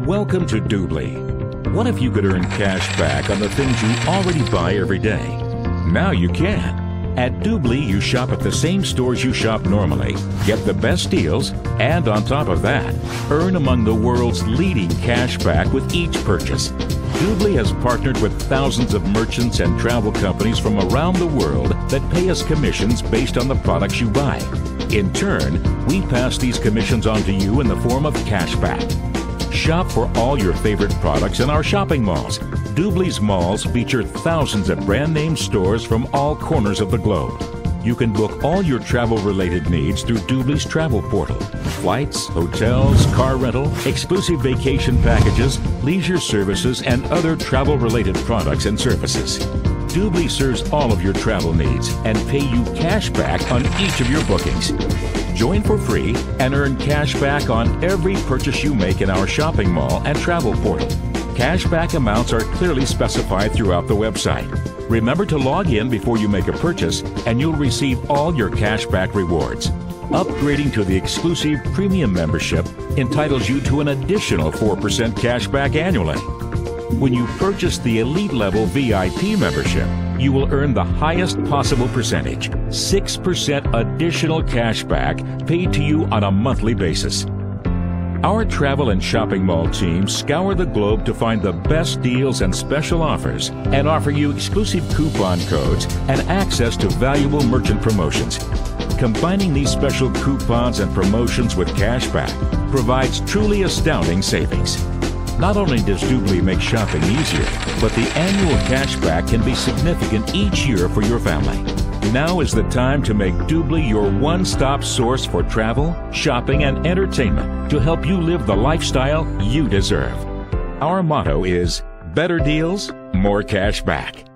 Welcome to Doobly. What if you could earn cash back on the things you already buy every day? Now you can. At Doobly, you shop at the same stores you shop normally, get the best deals, and on top of that, earn among the world's leading cash back with each purchase. Doobly has partnered with thousands of merchants and travel companies from around the world that pay us commissions based on the products you buy. In turn, we pass these commissions on to you in the form of cash back. Shop for all your favorite products in our shopping malls. Doobly's malls feature thousands of brand name stores from all corners of the globe. You can book all your travel-related needs through Doobly's travel portal. Flights, hotels, car rental, exclusive vacation packages, leisure services, and other travel-related products and services. Doobly serves all of your travel needs and pay you cash back on each of your bookings. Join for free and earn cash back on every purchase you make in our shopping mall and travel portal. Cashback amounts are clearly specified throughout the website. Remember to log in before you make a purchase and you'll receive all your cashback rewards. Upgrading to the exclusive premium membership entitles you to an additional 4% cashback annually. When you purchase the elite level VIP membership, you will earn the highest possible percentage, 6% additional cashback paid to you on a monthly basis. Our travel and shopping mall teams scour the globe to find the best deals and special offers and offer you exclusive coupon codes and access to valuable merchant promotions. Combining these special coupons and promotions with cashback provides truly astounding savings. Not only does Doobly make shopping easier, but the annual cashback can be significant each year for your family. Now is the time to make Doobly your one-stop source for travel, shopping, and entertainment to help you live the lifestyle you deserve. Our motto is better deals, more cash back.